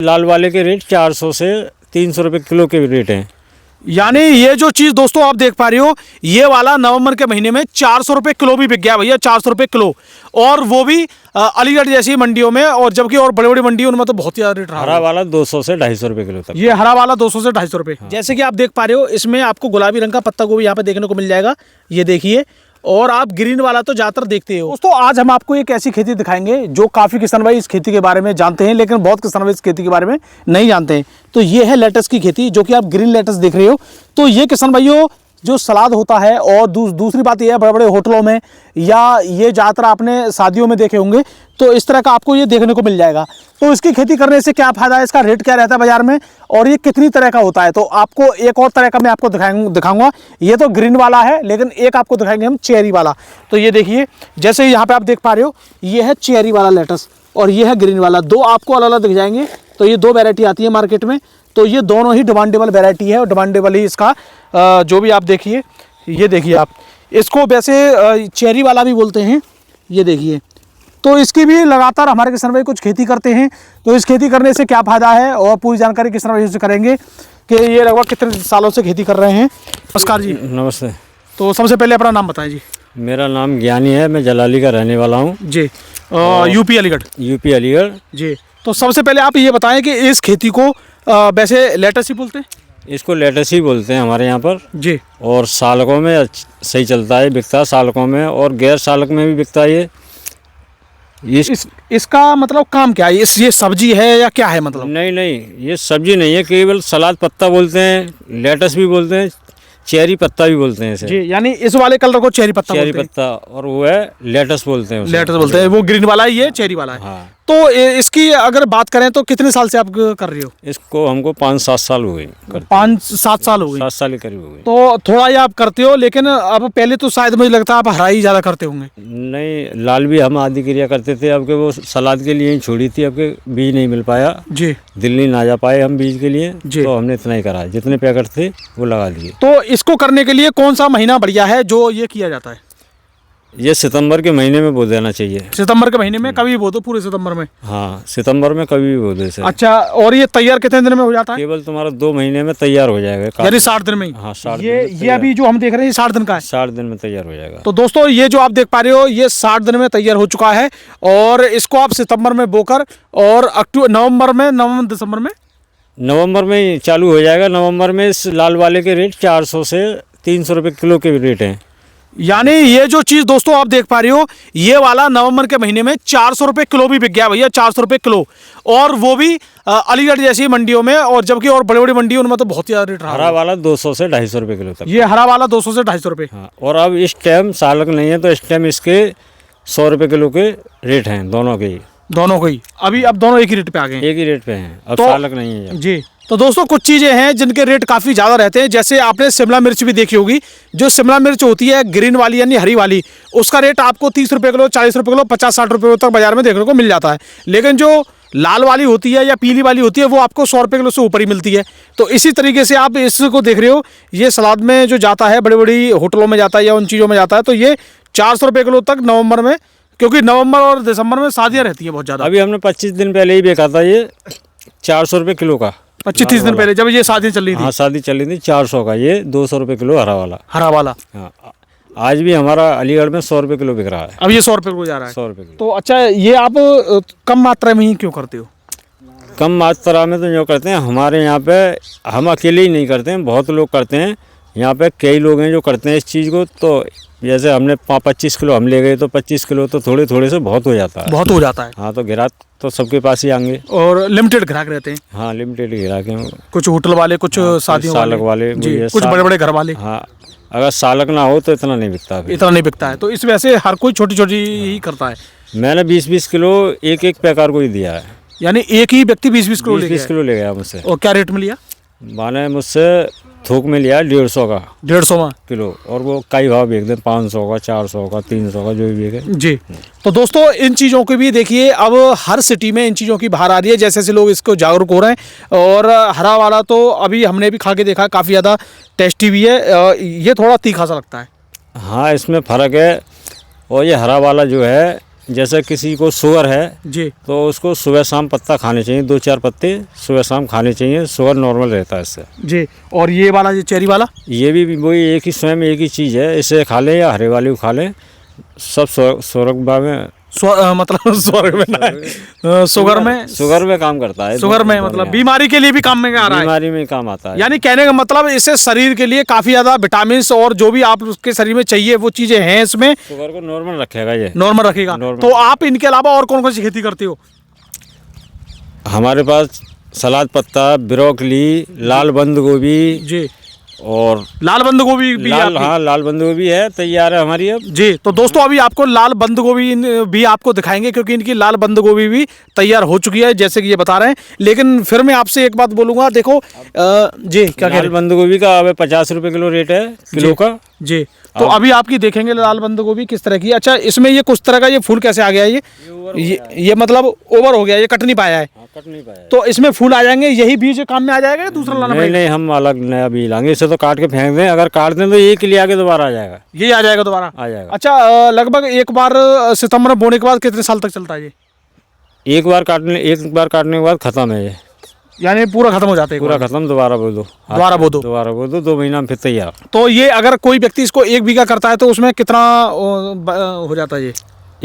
लाल वाले के रेट 400 से 300 रुपये किलो के रेट हैं। यानी ये जो चीज़ दोस्तों आप देख पा रहे हो, ये वाला नवंबर के महीने में 400 रुपये किलो भी बिक गया भैया, 400 रुपये किलो। और वो भी अलीगढ़ जैसी मंडियों में, और जबकि और बड़ी बड़ी मंडियों उनमें तो बहुत ही ज़्यादा रेट रहा। हरा वाला 200 से 250 रुपये किलो तक। ये हरा वाला 200 से 250 रुपये। जैसे कि आप देख पा रहे हो, इसमें आपको गुलाबी रंग का पत्ता गोभी यहाँ पे देखने को मिल जाएगा, ये देखिए। और आप ग्रीन वाला तो ज़्यादातर देखते हो। दोस्तों आज हम आपको एक ऐसी खेती दिखाएंगे जो काफ़ी किसान भाई इस खेती के बारे में जानते हैं, लेकिन बहुत किसान भाई इस खेती के बारे में नहीं जानते हैं। तो ये है लेटस की खेती, जो कि आप ग्रीन लेटस देख रहे हो। तो ये किसान भाइयों जो सलाद होता है, और दूसरी बात यह है बड़े बड़े होटलों में, या ये ज़्यादातर आपने शादियों में देखे होंगे, तो इस तरह का आपको ये देखने को मिल जाएगा। तो इसकी खेती करने से क्या फ़ायदा है, इसका रेट क्या रहता है बाज़ार में, और ये कितनी तरह का होता है, तो आपको एक और तरह का मैं आपको दिखाऊंगा। ये तो ग्रीन वाला है, लेकिन एक आपको दिखाएंगे हम चेरी वाला। तो ये देखिए, जैसे यहाँ पर आप देख पा रहे हो, ये है चेरी वाला लेटस और ये है ग्रीन वाला। दो आपको अलग अलग दिख जाएंगे। तो ये दो वैरायटी आती है मार्केट में। तो ये दोनों ही डिमांडेबल वैरायटी है, और डिमांडेबल ही इसका जो भी आप देखिए, ये देखिए आप इसको वैसे चेरी वाला भी बोलते हैं, ये देखिए। तो इसकी भी लगातार हमारे किसान भाई कुछ खेती करते हैं। तो इस खेती करने से क्या फ़ायदा है और पूरी जानकारी किसान भाई से करेंगे कि ये लगभग कितने सालों से खेती कर रहे हैं। नमस्कार जी। नमस्ते। तो सबसे पहले अपना नाम बताएं जी। मेरा नाम ज्ञानी है, मैं जलाली का रहने वाला हूँ जी। यूपी अलीगढ़। यूपी अलीगढ़ जी। तो सबसे पहले आप ये बताएं कि इस खेती को वैसे लेटस ही बोलते हैं? इसको लेटस ही बोलते हैं हमारे यहाँ पर जी। और सालकों में सही चलता है, बिकता है सालकों में, और गैर सालक में भी बिकता है। इसका मतलब काम क्या है? ये सब्जी है या क्या है मतलब? नहीं, ये सब्जी नहीं है, केवल सलाद पत्ता बोलते हैं, लेटस भी बोलते हैं, चेरी पत्ता भी बोलते हैं इसे। जी, यानी इस वाले कलर को चेरी पत्ता चेरी बोलते हैं। पत्ता, और वो है लेटस बोलते हैं उसे। लेटस बोलते हैं, वो ग्रीन वाला है, ये चेरी वाला है। हाँ। तो इसकी अगर बात करें तो कितने साल से आप कर रहे हो? इसको हमको 5-7 साल हो गए। 5-7 साल हो गए। 7 साल के करीब हो गए। तो थोड़ा ये आप करते हो, लेकिन अब पहले तो शायद मुझे लगता है आप हरा ही ज़्यादा करते होंगे। नहीं, लाल भी हम आदि क्रिया करते थे, अब के वो सलाद के लिए ही छोड़ी थी, अब के बीज नहीं मिल पाया जी। दिल्ली ना जा पाए हम बीज के लिए, जी। तो हमने इतना ही करा, जितने पैकेट थे वो लगा दिए। तो इसको करने के लिए कौन सा महीना बढ़िया है जो ये किया जाता है? ये सितंबर के महीने में बो देना चाहिए। सितंबर के महीने में कभी बो दो, पूरे सितंबर में? हाँ, सितंबर में कभी भी बो दे से। अच्छा, और ये तैयार कितने दिन में हो जाता है? केवल तुम्हारा 2 महीने में तैयार हो जाएगा। यानी 60 दिन में ही? हाँ, 60 दिन ये में ये तैयार। अभी जो हम देख रहे हैं 60 दिन का है। 60 दिन में तैयार हो जाएगा। तो दोस्तों ये जो आप देख पा रहे हो, ये 60 दिन में तैयार हो चुका है, और इसको आप सितंबर में बोकर और नवंबर नवंबर में ही चालू हो जाएगा। नवंबर में इस लाल वाले के रेट 400 से 300 रुपये किलो के रेट हैं। यानी ये जो चीज़ दोस्तों आप देख पा रहे हो, ये वाला नवंबर के महीने में 400 रुपये किलो भी बिक गया भैया, 400 रुपये किलो। और वो भी अलीगढ़ जैसी मंडियों में, और जबकि और बड़ी बड़ी मंडियों उनमें तो बहुत ही ज़्यादा रेट रहा। हरा वाला 200 से 250 रुपये किलो तक। ये हरा वाला 200 से 250 रुपये। हाँ, और अब इस टाइम सालक नहीं है, तो इस टाइम इसके 100 रुपये किलो के रेट हैं दोनों के ही। दोनों को ही अब दोनों एक ही रेट पे आ गए हैं। एक ही रेट पे हैं, अब तो सालक नहीं है जी। तो दोस्तों कुछ चीज़ें हैं जिनके रेट काफ़ी ज़्यादा रहते हैं, जैसे आपने शिमला मिर्च भी देखी होगी। जो शिमला मिर्च होती है ग्रीन वाली यानी हरी वाली, उसका रेट आपको 30 रुपये किलो, 40 रुपये किलो, 50-60 रुपये तक बाजार में देखने को मिल जाता है। लेकिन जो लाल वाली होती है या पीली वाली होती है, वो आपको 100 रुपये किलो से ऊपर ही मिलती है। तो इसी तरीके से आप इसको देख रहे हो, ये सलाद में जो जाता है, बड़ी बड़ी होटलों में जाता है या उन चीज़ों में जाता है, तो ये 400 रुपये किलो तक नवंबर में, क्योंकि नवंबर और दिसंबर में शादियाँ रहती हैं बहुत ज़्यादा। अभी हमने 25 दिन पहले ही बेचा था ये 400 रुपये किलो का। 25-30 दिन पहले जब ये शादियाँ चल रही थी। हाँ, शादी चल रही थी 400 का, ये 200 रुपये किलो हरा वाला। हरा वाला हाँ, आज भी हमारा अलीगढ़ में 100 रुपये किलो बिक रहा है। अब ये 100 रुपये किलो जा रहा है। 100 रुपये किलो। तो अच्छा, ये आप कम मात्रा में ही क्यों करते हो? कम मात्रा में तो जो करते हैं, हमारे यहाँ पे हम अकेले ही नहीं करते हैं, बहुत लोग करते हैं। यहाँ पे कई लोग हैं जो करते हैं इस चीज़ को। तो जैसे हमने 25 किलो हम ले गए, तो 25 किलो तो थोड़े थोड़े से बहुत हो जाता है। बहुत हो जाता है। हाँ, तो ग्राहक तो सबके पास ही आएंगे। और लिमिटेड ग्राहक रहते हैं। हाँ, लिमिटेड ग्राहक हैं। कुछ होटल वाले, कुछ शादियों सालक वाले जी, कुछ बड़े बड़े घर वाले। हाँ, अगर सालक ना हो तो इतना नहीं बिकता अभी। इतना नहीं बिकता है। तो इस वजह से हर कोई छोटी छोटी ही करता है। मैंने 20-20 किलो एक पैकार को ही दिया है। यानी एक ही व्यक्ति 20-20 किलो ले 20 किलो ले गया मुझसे। और क्या रेट में लिया? माने मुझसे थोक में लिया 150 का 150 में किलो, और वो कई भाव बेच दें, 500 का, 400 का, 300 का, जो भी बेचे जी। तो दोस्तों इन चीज़ों को भी देखिए, अब हर सिटी में इन चीज़ों की बाहर आ रही है, जैसे जैसे लोग इसको जागरूक हो रहे हैं। और हरा वाला तो अभी हमने भी खा के देखा, काफ़ी ज़्यादा टेस्टी भी है। ये थोड़ा तीखा सा लगता है। हाँ, इसमें फ़र्क है। और ये हरा वाला जो है, जैसे किसी को शुगर है जी तो उसको सुबह शाम पत्ता खाने चाहिए, 2-4 पत्ते सुबह शाम खाने चाहिए, शुगर नॉर्मल रहता है इससे। जी। और ये वाला, ये चेरी वाला, ये भी वही एक ही स्वयं एक ही चीज़ है, इसे खा लें या हरे वाली को खा लें, सब स्वर्ग में मतलब स्वर्ग में ना है, शुगर में काम करता है। शुगर में मतलब बीमारी के लिए भी काम में आ रहा है, बीमारी में काम आता है। यानी कहने का मतलब इससे शरीर के लिए काफी ज्यादा विटामिन और जो भी आप उसके शरीर में चाहिए वो चीजें हैं इसमें। शुगर को नॉर्मल रखेगा, ये नॉर्मल रखेगा। तो आप इनके अलावा और कौन कौन सी खेती करते हो? हमारे पास सलाद पत्ता, ब्रोकली, लाल बंद गोभी जी, और लाल बंद गोभी भी लाल, हाँ लाल बंद गोभी है, तैयार है हमारी अब। जी। तो दोस्तों अभी आपको लाल बंद गोभी भी आपको दिखाएंगे, क्योंकि इनकी लाल बंद गोभी भी तैयार हो चुकी है जैसे कि ये बता रहे हैं। लेकिन फिर मैं आपसे एक बात बोलूंगा, देखो जी क्या कह रहे लाल हैं? बंद गोभी का अब 50 रुपए किलो रेट है, किलो का। जी। तो अभी आपकी देखेंगे लाल बंद गोभी किस तरह की। अच्छा, इसमें ये कुछ तरह का ये फूल कैसे आ गया है? ये मतलब ओवर हो गया, ये कट नहीं पाया है। कट नहीं पाया। तो इसमें फूल आ जाएंगे, यही बीज काम में आ जाएगा या दूसरा लाना पड़ेगा? नहीं, हम अलग नया बीज लाएंगे, इसे तो काट के फेंक दें, अगर काट दें तो ये के लिए आगे दोबारा आ जाएगा। ये आ जाएगा दोबारा, आ जाएगा। अच्छा, लगभग एक बार सितंबर बोने के बाद कितने साल तक चलता है ये? एक बार काटने के बाद खत्म है ये, यानी पूरा खत्म हो जाता है? पूरा खत्म, दोबारा बो दो, दोबारा बो दो, 2 महीना में फिर तैयार। तो ये अगर कोई व्यक्ति इसको 1 बीघा करता है तो उसमें कितना हो जाता है ये?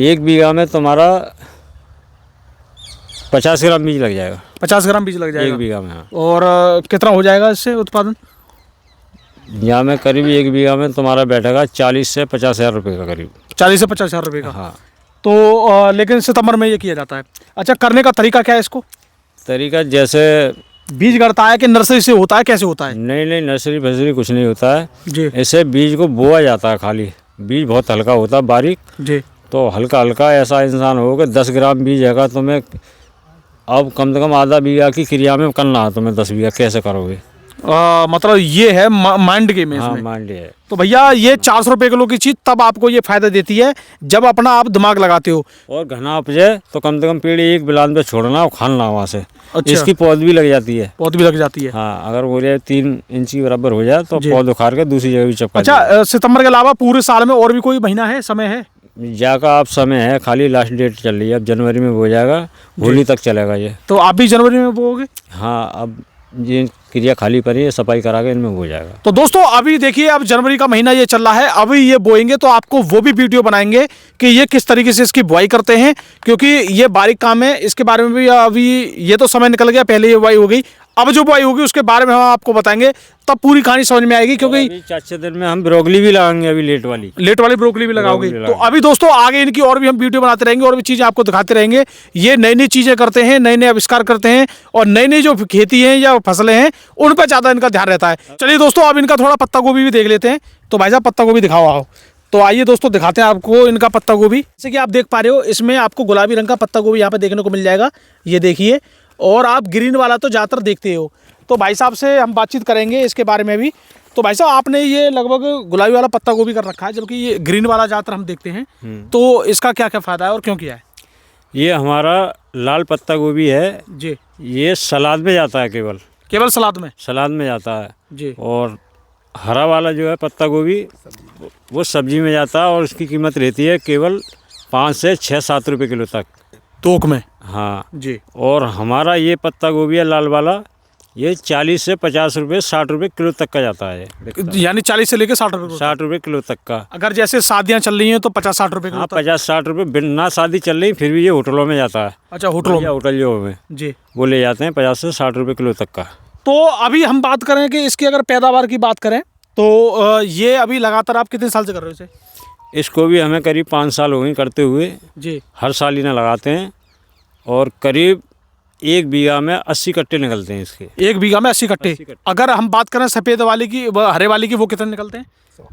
1 बीघा में तुम्हारा 50 ग्राम बीज लग जाएगा। 50 ग्राम बीज लग जाएगा 1 बीघा में, हाँ। और कितना हो जाएगा इससे उत्पादन? यहाँ में करीब 1 बीघा में तुम्हारा बैठेगा 40 से 50 हज़ार रुपये का करीब। 40 से 50 हज़ार रुपये का, हाँ। तो लेकिन सितंबर में ये किया जाता है। अच्छा, करने का तरीका क्या है इसको? तरीका जैसे बीज गड़ता है कि नर्सरी से होता है, कैसे होता है? नहीं, नर्सरी फर्सरी कुछ नहीं होता है जी। ऐसे बीज को बोया जाता है, खाली बीज बहुत हल्का होता है, बारीक। जी। तो हल्का ऐसा इंसान हो कि 10 ग्राम बीज है तुम्हें, अब कम से कम आधा बीघा की क्रिया में करना है तुम्हें, 10 बीघा कैसे करोगे? मतलब ये है माइंड गेम है इसमें। हाँ, माइंड है। तो भैया ये 400 रुपये किलो की चीज़ तब आपको ये फायदा देती है जब अपना आप दिमाग लगाते हो। और घना उपजे तो कम से कम पेड़ एक बिलान पे छोड़ना और खाना वहाँ से। अच्छा। इसकी पौध भी लग जाती है। पौध भी लग जाती है, हाँ, अगर वो 3 इंच की बराबर हो जाए तो पौध उखाड़ के दूसरी जगह भी चपका। अच्छा, सितंबर के अलावा पूरे साल में और भी कोई महीना है, समय है? जाका आप समय है, खाली लास्ट डेट चल रही है, अब जनवरी में हो जाएगा, होली तक चलेगा ये। तो आप भी जनवरी में बोओगे? हाँ, अब ये क्रिया खाली पड़ी है, सफाई करा के इनमें हो जाएगा। तो दोस्तों अभी देखिए, अब जनवरी का महीना ये चल रहा है, अभी ये बोएंगे तो आपको वो भी वीडियो बनाएंगे कि ये किस तरीके से इसकी बुआई करते हैं, क्योंकि ये बारीक काम है। इसके बारे में भी अभी ये तो समय निकल गया, पहले ये बुआई हो गई, अब जो बुआई होगी उसके बारे में हम आपको बताएंगे, तब पूरी कहानी समझ में आएगी। क्योंकि 4 दिन में हम ब्रोकली भी लगाएंगे, अभी लेट वाली ब्रोकली भी लगाओगे। तो अभी दोस्तों आगे इनकी और भी हम वीडियो बनाते रहेंगे और भी चीज़ें आपको दिखाते रहेंगे। ये नई नई चीज़ें करते हैं, नए नए आविष्कार करते हैं, और नई नई जो खेती हैं या फसलें हैं उन पर ज़्यादा इनका ध्यान रहता है। चलिए दोस्तों, अब इनका थोड़ा पत्ता गोभी भी देख लेते हैं। तो भाई साहब पत्ता गोभी दिखाओ आओ। तो आइए दोस्तों दिखाते हैं आपको इनका पत्ता गोभी। जैसे कि आप देख पा रहे हो, इसमें आपको गुलाबी रंग का पत्ता गोभी यहाँ पे देखने को मिल जाएगा, ये देखिए। और आप ग्रीन वाला तो ज़्यादातर देखते हो। तो भाई साहब से हम बातचीत करेंगे इसके बारे में भी। तो भाई साहब, आपने ये लगभग गुलाबी वाला पत्ता गोभी कर रखा है, जबकि ये ग्रीन वाला ज़्यादातर हम देखते हैं, तो इसका क्या क्या फ़ायदा है और क्यों किया है? ये हमारा लाल पत्ता गोभी है जी। ये सलाद में जाता है, केवल सलाद में जाता है जी। और हरा वाला जो है पत्ता गोभी वो सब्जी में जाता है, और उसकी कीमत रहती है केवल 5 से 6-7 रुपये किलो तक थोक में। हाँ जी। और हमारा ये पत्ता गोभी है लाल वाला, ये 40 से 50 रुपये 60 रुपये किलो तक का जाता है, यानी 40 से लेकर 60 रुपये 60 रुपये किलो तक का। अगर जैसे शादियाँ चल रही हैं तो 50-60 रुपये किलो। हाँ, 50-60 रुपये, बिना शादी चल रही फिर भी ये होटलों में जाता है। अच्छा, होटल जो में जी, वो ले जाते हैं 50 से 60 रुपये किलो तक का। तो अभी हम बात करें कि इसकी अगर पैदावार की बात करें तो ये अभी लगातार आप कितने साल से कर रहे हो इसे? इसको भी हमें करीब 5 साल हो गए करते हुए जी। हर साल इन्हें लगाते हैं, और करीब 1 बीघा में 80 कट्टे निकलते हैं इसके। 1 बीघा में 80 कट्टे। अगर हम बात करें सफ़ेद वाली की, हरे वाली की, वो कितने निकलते हैं?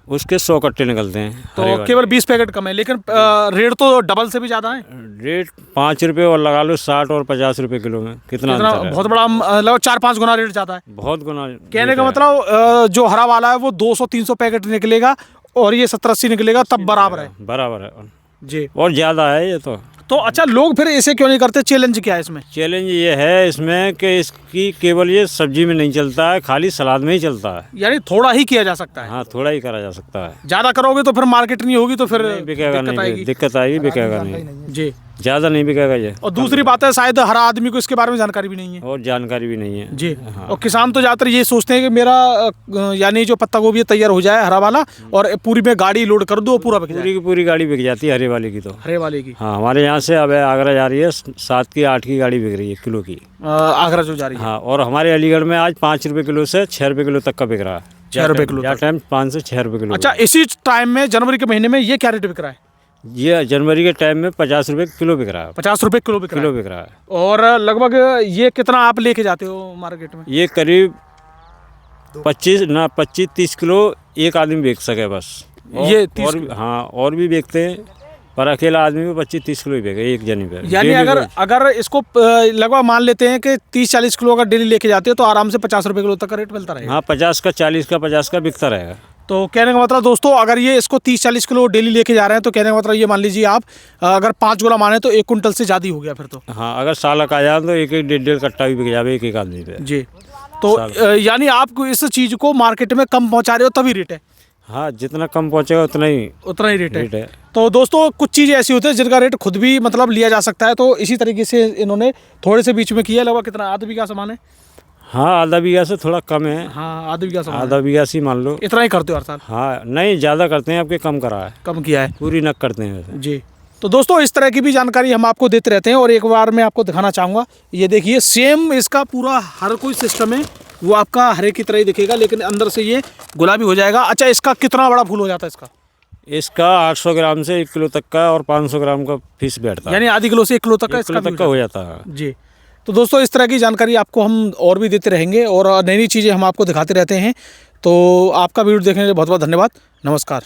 उसके 100 कट्टे निकलते हैं। तो केवल 20 पैकेट कम है, लेकिन रेट तो डबल से भी ज़्यादा है। रेट 5 रुपये और लगा लो 60 और 50 रुपये किलो में, कितना अंतर है? बहुत बड़ा, लगभग 4-5 गुना रेट ज़्यादा है। बहुत गुना। कहने का मतलब जो हरा वाला है वो 200-300 पैकेट निकलेगा और ये 70-80 निकलेगा, तब बराबर है। बराबर है जी। और ज़्यादा है ये तो तो अच्छा, लोग फिर ऐसे क्यों नहीं करते? चैलेंज क्या है इसमें? चैलेंज ये है इसमें कि इसकी केवल ये सब्जी में नहीं चलता है, खाली सलाद में ही चलता है। यानी थोड़ा ही किया जा सकता है। हाँ, थोड़ा ही करा जा सकता है। ज्यादा करोगे तो फिर मार्केट नहीं होगी, तो फिर बिकेगा नहीं, दिक्कत आएगी, बिकेगा नहीं जी। ज़्यादा नहीं बिकेगा ये। और दूसरी बात है, शायद हर आदमी को इसके बारे में जानकारी भी नहीं है। और जानकारी भी नहीं है जी। और किसान तो ज़्यादातर ये सोचते हैं कि मेरा यानी जो पत्ता गोभी तैयार हो जाए हरा वाला, और पूरी में गाड़ी लोड कर दो, पूरा बिक जाए। पूरी की पूरी गाड़ी बिक जाती है हरे वाले की। तो हरे वाले की हाँ, हमारे यहाँ से अब आगरा जा रही है 7 की 8 की गाड़ी बिक रही है किलो की, आगरा जो जा रही है। हाँ, और हमारे अलीगढ़ में आज 5 रुपये किलो से 6 रुपये किलो तक का बिक रहा है। 6 रुपये किलो या टाइम 5 से 6 रुपये किलो। अच्छा, इसी टाइम में जनवरी के महीने में ये क्या रेट बिक रहा है? ये जनवरी के टाइम में 50 रुपये किलो बिक रहा है। 50 रुपये किलो बिक रहा है। बिक रहा है। और लगभग ये कितना आप लेके जाते हो मार्केट में? ये करीब 25-30 किलो एक आदमी बेच सके बस। ये 30 और हाँ, और भी बेचते हैं, पर अकेला आदमी को 25-30 किलो ही बेचे एक जनी पे। यानी अगर इसको लगभग मान लेते हैं कि 30-40 किलो अगर डेली लेके जाते हो तो आराम से 50 रुपये किलो तक का रेट मिलता रहेगा। हाँ, 50 का 40 का 50 का बिकता रहेगा। तो कहने का मतलब दोस्तों, अगर ये इसको 30-40 किलो डेली लेके जा रहे हैं तो कहने का मतलब ये मान लीजिए आप अगर 5 गोला माने तो 1 कुंटल से ज़्यादा ही हो गया फिर तो। हाँ, अगर सालक आ जाए तो 1-1 कट्टा भी बिक जाए एक आदमी पे। जी। तो यानी आप इस चीज़ को मार्केट में कम पहुंचा रहे हो तभी रेट है? हाँ, जितना कम पहुंचेगा उतना ही रेट है। तो दोस्तों, कुछ चीज़ें ऐसी होती है जिनका रेट खुद भी मतलब लिया जा सकता है। तो इसी तरीके से इन्होंने थोड़े से बीच में किया। लगभग कितना, आधा बीघा सामान है? हाँ, आधा बीघा से थोड़ा कम है। हाँ, आधा बीघा सामान, आधा बीघा से मान लो। इतना ही करते हो हर साल? हाँ, नहीं ज़्यादा करते हैं, आपके कम करा है, कम किया है, पूरी नक करते हैं वैसे। जी। तो दोस्तों, इस तरह की भी जानकारी हम आपको देते रहते हैं। और एक बार मैं आपको दिखाना चाहूँगा, ये देखिए सेम इसका पूरा हर कोई सिस्टम है वो आपका हरे की तरह ही दिखेगा, लेकिन अंदर से ये गुलाबी हो जाएगा। अच्छा, इसका कितना बड़ा फूल हो जाता है इसका? इसका 800 ग्राम से 1 किलो तक का और 500 ग्राम का फीस बैठता है। यानी आधी किलो से 1 किलो तक का इसका तक का हो जाता है। जी। तो दोस्तों, इस तरह की जानकारी आपको हम और भी देते रहेंगे और नई नई चीज़ें हम आपको दिखाते रहते हैं। तो आपका वीडियो देखने के लिए बहुत बहुत धन्यवाद। नमस्कार।